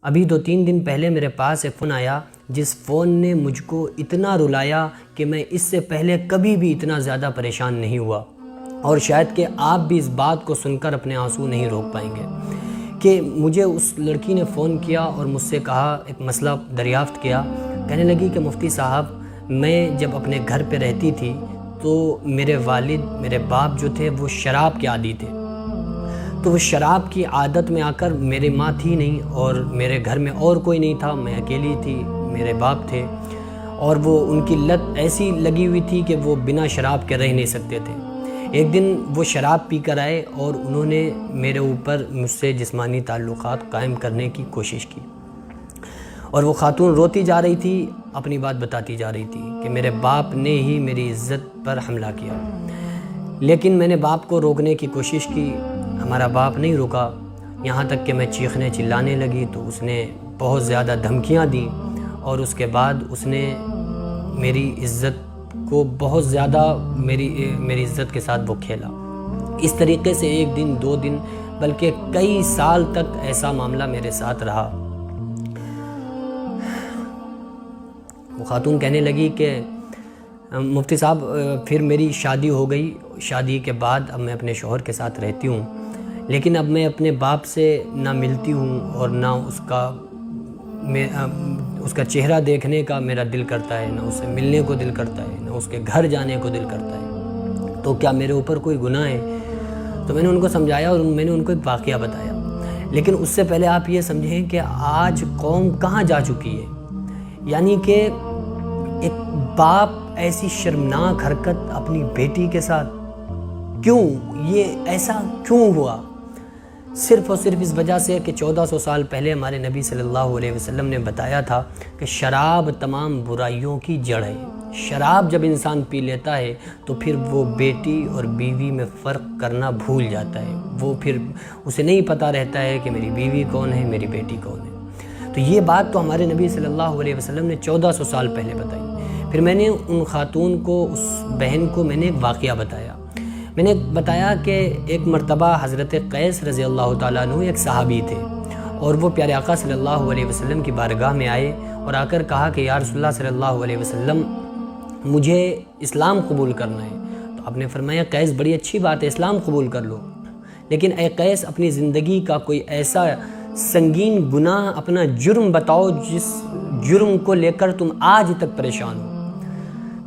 ابھی 2-3 دن پہلے میرے پاس ایک فون آیا جس فون نے مجھ کو اتنا رلایا کہ میں اس سے پہلے کبھی بھی اتنا زیادہ پریشان نہیں ہوا، اور شاید کہ آپ بھی اس بات کو سن کر اپنے آنسو نہیں روک پائیں گے کہ مجھے اس لڑکی نے فون کیا اور مجھ سے کہا، ایک مسئلہ دریافت کیا۔ کہنے لگی کہ مفتی صاحب، میں جب اپنے گھر پہ رہتی تھی تو میرے والد، میرے باپ جو تھے وہ شراب کے عادی تھے، تو وہ شراب کی عادت میں آ کر، میری ماں تھی نہیں اور میرے گھر میں اور کوئی نہیں تھا، میں اکیلی تھی، میرے باپ تھے، اور وہ ان کی لت ایسی لگی ہوئی تھی کہ وہ بنا شراب کے رہ نہیں سکتے تھے۔ ایک دن وہ شراب پی کر آئے اور انہوں نے میرے اوپر مجھ سے جسمانی تعلقات قائم کرنے کی کوشش کی، اور وہ خاتون روتی جا رہی تھی، اپنی بات بتاتی جا رہی تھی کہ میرے باپ نے ہی میری عزت پر حملہ کیا، لیکن میں نے باپ کو روکنے کی کوشش کی، ہمارا باپ نہیں رکا، یہاں تک کہ میں چیخنے چلانے لگی تو اس نے بہت زیادہ دھمکیاں دیں، اور اس کے بعد اس نے میری عزت کو بہت زیادہ میری عزت کے ساتھ وہ کھیلا۔ اس طریقے سے 1 دن 2 دن بلکہ کئی سال تک ایسا معاملہ میرے ساتھ رہا۔ وہ خاتون کہنے لگی کہ مفتی صاحب، پھر میری شادی ہو گئی، شادی کے بعد اب میں اپنے شوہر کے ساتھ رہتی ہوں، لیکن اب میں اپنے باپ سے نہ ملتی ہوں اور نہ اس کا چہرہ دیکھنے کا میرا دل کرتا ہے، نہ اس سے ملنے کو دل کرتا ہے، نہ اس کے گھر جانے کو دل کرتا ہے، تو کیا میرے اوپر کوئی گناہ ہے؟ تو میں نے ان کو سمجھایا اور میں نے ان کو ایک واقعہ بتایا، لیکن اس سے پہلے آپ یہ سمجھیں کہ آج قوم کہاں جا چکی ہے، یعنی کہ ایک باپ ایسی شرمناک حرکت اپنی بیٹی کے ساتھ، کیوں یہ ایسا کیوں ہوا؟ صرف اور صرف اس وجہ سے کہ 1400 سال پہلے ہمارے نبی صلی اللہ علیہ وسلم نے بتایا تھا کہ شراب تمام برائیوں کی جڑ ہے۔ شراب جب انسان پی لیتا ہے تو پھر وہ بیٹی اور بیوی میں فرق کرنا بھول جاتا ہے، وہ پھر اسے نہیں پتہ رہتا ہے کہ میری بیوی کون ہے، میری بیٹی کون ہے۔ تو یہ بات تو ہمارے نبی صلی اللہ علیہ وسلم نے 1400 سال پہلے بتائی۔ پھر میں نے ان خاتون کو، اس بہن کو میں نے ایک واقعہ بتایا۔ میں نے بتایا کہ ایک مرتبہ حضرت قیس رضی اللہ تعالیٰ عنہ ایک صحابی تھے، اور وہ پیارے آقا صلی اللہ علیہ وسلم کی بارگاہ میں آئے اور آ کر کہا کہ یا رسول اللہ صلی اللہ علیہ وسلم، مجھے اسلام قبول کرنا ہے۔ تو آپ نے فرمایا قیس بڑی اچھی بات ہے، اسلام قبول کر لو، لیکن اے قیس اپنی زندگی کا کوئی ایسا سنگین گناہ، اپنا جرم بتاؤ جس جرم کو لے کر تم آج تک پریشان ہو۔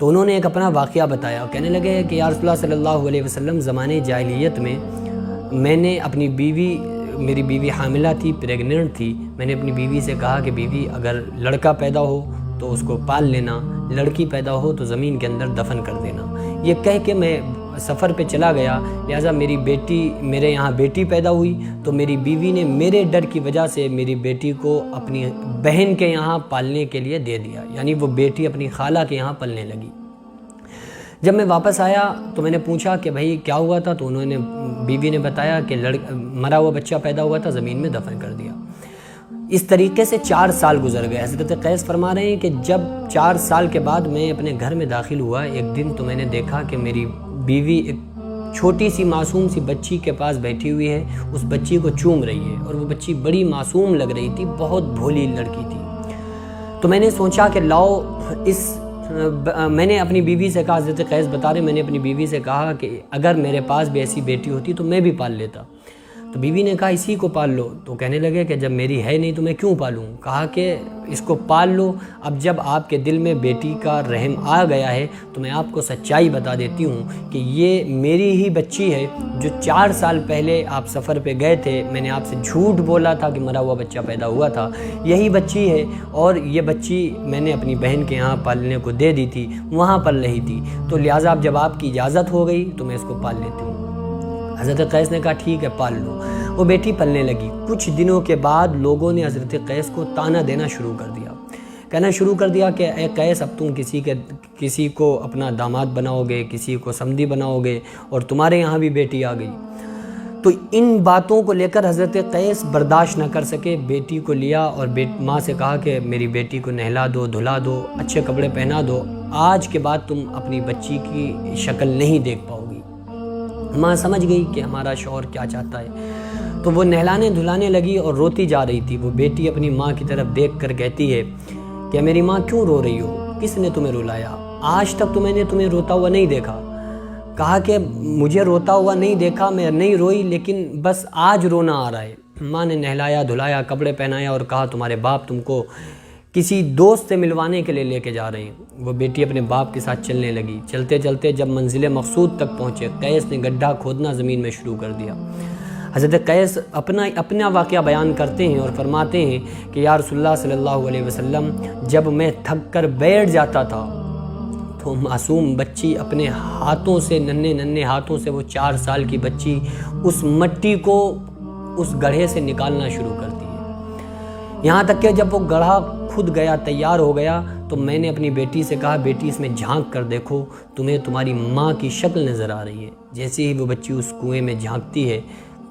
تو انہوں نے ایک اپنا واقعہ بتایا، کہنے لگے کہ یا رسول اللہ صلی اللہ علیہ وسلم، زمانے جاہلیت میں نے اپنی بیوی، میری بیوی حاملہ تھی، پریگننٹ تھی، میں نے اپنی بیوی سے کہا کہ بیوی اگر لڑکا پیدا ہو تو اس کو پال لینا، لڑکی پیدا ہو تو زمین کے اندر دفن کر دینا۔ یہ کہہ کے میں سفر پہ چلا گیا، لہٰذا میرے یہاں بیٹی پیدا ہوئی تو میری بیوی نے میرے ڈر کی وجہ سے میری بیٹی کو اپنی بہن کے یہاں پالنے کے لیے دے دیا، یعنی وہ بیٹی اپنی خالہ کے یہاں پلنے لگی۔ جب میں واپس آیا تو میں نے پوچھا کہ بھائی کیا ہوا تھا، تو بیوی نے بتایا کہ مرا ہوا بچہ پیدا ہوا تھا، زمین میں دفن کر دیا۔ اس طریقے سے 4 سال گزر گئے۔ حضرت قیس فرما رہے ہیں کہ جب 4 سال کے بعد میں اپنے گھر میں داخل ہوا، ایک دن تو میں نے دیکھا کہ میری بیوی ایک چھوٹی سی معصوم سی بچی کے پاس بیٹھی ہوئی ہے، اس بچی کو چوم رہی ہے، اور وہ بچی بڑی معصوم لگ رہی تھی، بہت بھولی لڑکی تھی۔ تو میں نے سوچا کہ لاؤ میں نے اپنی بیوی سے کہا، حضرت قیس بتا رہے، میں نے اپنی بیوی سے کہا کہ اگر میرے پاس بھی ایسی بیٹی ہوتی تو میں بھی پال لیتا۔ تو بیوی نے کہا اسی کو پال لو۔ تو کہنے لگے کہ جب میری ہے نہیں تو میں کیوں پالوں؟ کہا کہ اس کو پال لو، اب جب آپ کے دل میں بیٹی کا رحم آ گیا ہے تو میں آپ کو سچائی بتا دیتی ہوں کہ یہ میری ہی بچی ہے، جو 4 سال پہلے آپ سفر پہ گئے تھے، میں نے آپ سے جھوٹ بولا تھا کہ مرا ہوا بچہ پیدا ہوا تھا، یہی بچی ہے، اور یہ بچی میں نے اپنی بہن کے یہاں پالنے کو دے دی تھی، وہاں پل رہی تھی، تو لہٰذا جب آپ کی اجازت ہو گئی تو میں اس کو پال لیتی ہوں۔ حضرت قیس نے کہا ٹھیک ہے پال لو۔ وہ بیٹی پلنے لگی۔ کچھ دنوں کے بعد لوگوں نے حضرت قیس کو طعنہ دینا شروع کر دیا، کہنا شروع کر دیا کہ اے قیس، اب تم کسی کو اپنا داماد بناؤ گے، کسی کو سمدھی بناؤ گے، اور تمہارے یہاں بھی بیٹی آ گئی۔ تو ان باتوں کو لے کر حضرت قیس برداشت نہ کر سکے، بیٹی کو لیا اور ماں سے کہا کہ میری بیٹی کو نہلا دو، دھلا دو، اچھے کپڑے پہنا دو، آج کے بعد تم اپنی بچی کی شکل نہیں دیکھ پاؤ گی۔ ماں سمجھ گئی کہ ہمارا شوہر کیا چاہتا ہے، تو وہ نہلانے دھلانے لگی اور روتی جا رہی تھی۔ وہ بیٹی اپنی ماں کی طرف دیکھ کر کہتی ہے کہ میری ماں کیوں رو رہی ہو؟ کس نے تمہیں رلایا؟ آج تک تو میں نے تمہیں روتا ہوا نہیں دیکھا۔ کہا کہ مجھے روتا ہوا نہیں دیکھا، میں نہیں روئی، لیکن بس آج رونا آ رہا ہے۔ ماں نے نہلایا دھلایا، کپڑے پہنایا اور کہا تمہارے باپ تم کو کسی دوست سے ملوانے کے لیے لے کے جا رہے ہیں۔ وہ بیٹی اپنے باپ کے ساتھ چلنے لگی۔ چلتے چلتے جب منزل مقصود تک پہنچے، قیس نے گڈھا کھودنا زمین میں شروع کر دیا۔ حضرت قیس اپنا واقعہ بیان کرتے ہیں اور فرماتے ہیں کہ یا رسول اللہ صلی اللہ علیہ وسلم، جب میں تھک کر بیٹھ جاتا تھا تو معصوم بچی اپنے ہاتھوں سے، ننھے ہاتھوں سے، وہ 4 سال کی بچی اس مٹی کو اس گڑھے سے نکالنا شروع کرتی ہے۔ یہاں تک کہ جب وہ گڑھا خود گیا، تیار ہو گیا، تو میں نے اپنی بیٹی سے کہا بیٹی اس میں جھانک کر دیکھو، تمہیں تمہاری ماں کی شکل نظر آ رہی ہے۔ جیسے ہی وہ بچی اس کنویں میں جھانکتی ہے،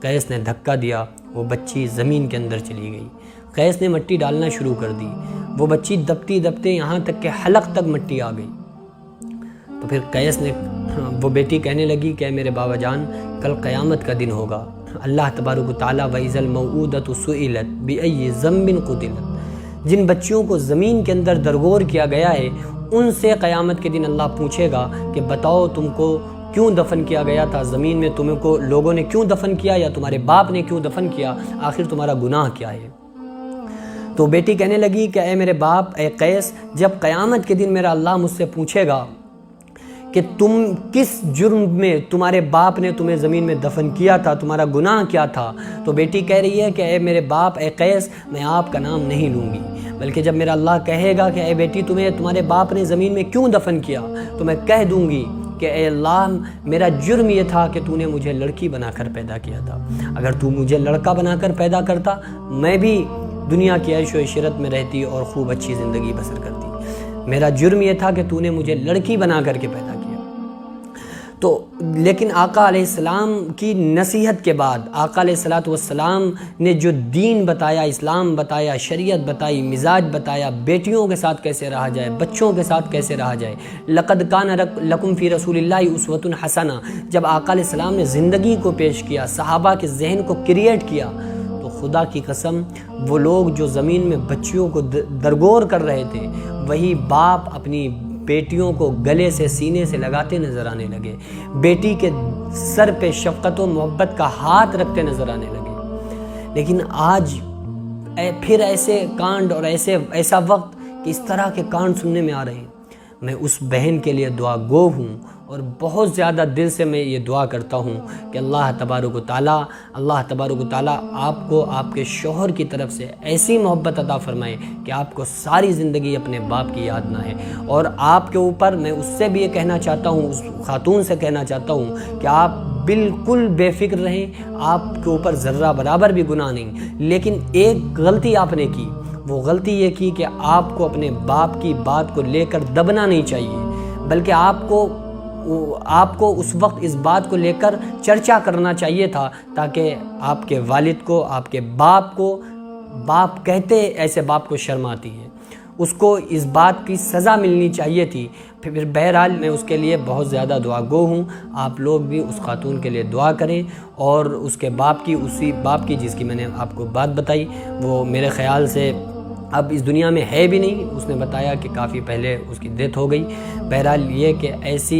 قیس نے دھکا دیا، وہ بچی زمین کے اندر چلی گئی۔ قیس نے مٹی ڈالنا شروع کر دی، وہ بچی دبتی دبتے یہاں تک کہ حلق تک مٹی آ گئی۔ تو پھر قیس نے، وہ بیٹی کہنے لگی کہ میرے بابا جان، کل قیامت کا دن ہوگا، اللہ تبارک و تعالیٰ وَإِذَا الْمَوْءُودَةُ سُئِلَتْ بِأَيِّ ذَنبٍ قُتِلَتْ، جن بچیوں کو زمین کے اندر درگور کیا گیا ہے، ان سے قیامت کے دن اللہ پوچھے گا کہ بتاؤ تم کو کیوں دفن کیا گیا تھا زمین میں، تمہیں کو لوگوں نے کیوں دفن کیا، یا تمہارے باپ نے کیوں دفن کیا، آخر تمہارا گناہ کیا ہے؟ تو بیٹی کہنے لگی کہ اے میرے باپ، اے قیس، جب قیامت کے دن میرا اللہ مجھ سے پوچھے گا کہ تم کس جرم میں تمہارے باپ نے تمہیں زمین میں دفن کیا تھا، تمہارا گناہ کیا تھا، تو بیٹی کہہ رہی ہے کہ اے میرے باپ، اے قیس، میں آپ کا نام نہیں لوں گی، بلکہ جب میرا اللہ کہے گا کہ اے بیٹی تمہارے باپ نے زمین میں کیوں دفن کیا، تو میں کہہ دوں گی کہ اے اللہ، میرا جرم یہ تھا کہ تو نے مجھے لڑکی بنا کر پیدا کیا تھا، اگر تو مجھے لڑکا بنا کر پیدا کرتا، میں بھی دنیا کی عیش و عشرت میں رہتی اور خوب اچھی زندگی بسر کرتی۔ میرا جرم یہ تھا کہ تو نے مجھے لڑکی بنا کر کے پیدا کیا۔ تو لیکن آقا علیہ السلام کی نصیحت کے بعد، آقا علیہ السلام نے جو دین بتایا، اسلام بتایا، شریعت بتائی، مزاج بتایا، بیٹیوں کے ساتھ کیسے رہا جائے، بچوں کے ساتھ کیسے رہا جائے، لقد کان لکم فی رسول اللہ اسوۃ حسنہ، جب آقا علیہ السلام نے زندگی کو پیش کیا، صحابہ کے ذہن کو کریٹ کیا، تو خدا کی قسم وہ لوگ جو زمین میں بچیوں کو درگور کر رہے تھے، وہی باپ اپنی بیٹیوں کو گلے سے سینے سے لگاتے نظر آنے لگے، بیٹی کے سر پہ شفقت و محبت کا ہاتھ رکھتے نظر آنے لگے۔ لیکن آج پھر ایسے کانڈ اور ایسا وقت کہ اس طرح کے کانڈ سننے میں آ رہے ہیں۔ میں اس بہن کے لیے دعا گو ہوں اور بہت زیادہ دل سے میں یہ دعا کرتا ہوں کہ اللہ تبارک و تعالیٰ آپ کو آپ کے شوہر کی طرف سے ایسی محبت عطا فرمائے کہ آپ کو ساری زندگی اپنے باپ کی یاد نہ ہے، اور آپ کے اوپر میں اس سے بھی یہ کہنا چاہتا ہوں، اس خاتون سے کہنا چاہتا ہوں کہ آپ بالکل بے فکر رہیں، آپ کے اوپر ذرہ برابر بھی گناہ نہیں، لیکن ایک غلطی آپ نے کی، وہ غلطی یہ کی کہ آپ کو اپنے باپ کی بات کو لے کر دبنا نہیں چاہیے، بلکہ آپ کو اس وقت اس بات کو لے کر چرچا کرنا چاہیے تھا، تاکہ آپ کے والد کو، آپ کے باپ کو، باپ کہتے ایسے باپ کو شرم آتی ہے، اس کو اس بات کی سزا ملنی چاہیے تھی۔ پھر بہرحال میں اس کے لیے بہت زیادہ دعا گو ہوں، آپ لوگ بھی اس خاتون کے لیے دعا کریں، اور اس کے باپ کی، اسی باپ کی جس کی میں نے آپ کو بات بتائی، وہ میرے خیال سے اب اس دنیا میں ہے بھی نہیں، اس نے بتایا کہ کافی پہلے اس کی ڈیتھ ہو گئی۔ بہرحال یہ کہ ایسی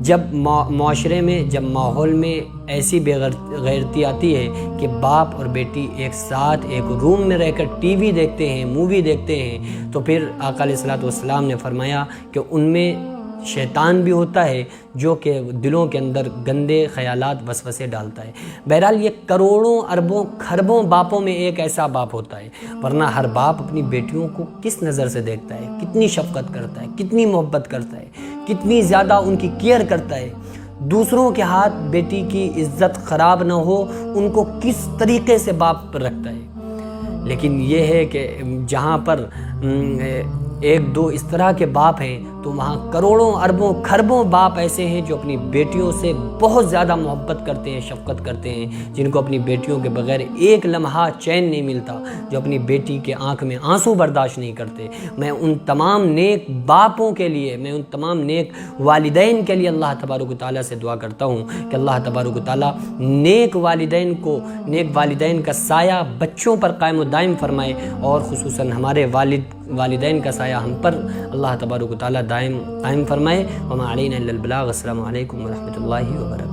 جب معاشرے میں، جب ماحول میں ایسی غیرتی آتی ہے کہ باپ اور بیٹی ایک ساتھ ایک روم میں رہ کر ٹی وی دیکھتے ہیں، مووی دیکھتے ہیں، تو پھر آقا علیہ السلام نے فرمایا کہ ان میں شیطان بھی ہوتا ہے جو کہ دلوں کے اندر گندے خیالات وسوسے ڈالتا ہے۔ بہرحال یہ کروڑوں اربوں کھربوں باپوں میں ایک ایسا باپ ہوتا ہے، ورنہ ہر باپ اپنی بیٹیوں کو کس نظر سے دیکھتا ہے، کتنی شفقت کرتا ہے، کتنی محبت کرتا ہے، کتنی زیادہ ان کی کیئر کرتا ہے، دوسروں کے ہاتھ بیٹی کی عزت خراب نہ ہو ان کو کس طریقے سے باپ پر رکھتا ہے۔ لیکن یہ ہے کہ جہاں پر ایک دو اس طرح کے باپ ہیں تو وہاں کروڑوں اربوں کھربوں باپ ایسے ہیں جو اپنی بیٹیوں سے بہت زیادہ محبت کرتے ہیں، شفقت کرتے ہیں، جن کو اپنی بیٹیوں کے بغیر ایک لمحہ چین نہیں ملتا، جو اپنی بیٹی کے آنکھ میں آنسو برداشت نہیں کرتے۔ میں ان تمام نیک باپوں کے لیے، میں ان تمام نیک والدین کے لیے اللہ تبارک و تعالیٰ سے دعا کرتا ہوں کہ اللہ تبارک و تعالیٰ نیک والدین کا سایہ بچوں پر قائم و دائم فرمائے، اور خصوصاً ہمارے والدین کا سایہ ہم پر اللہ تبارک و تعالیٰ قائم فرمائے۔ وما علینا الا البلاغ۔ السلام علیکم ورحمۃ اللہ وبرکاتہ۔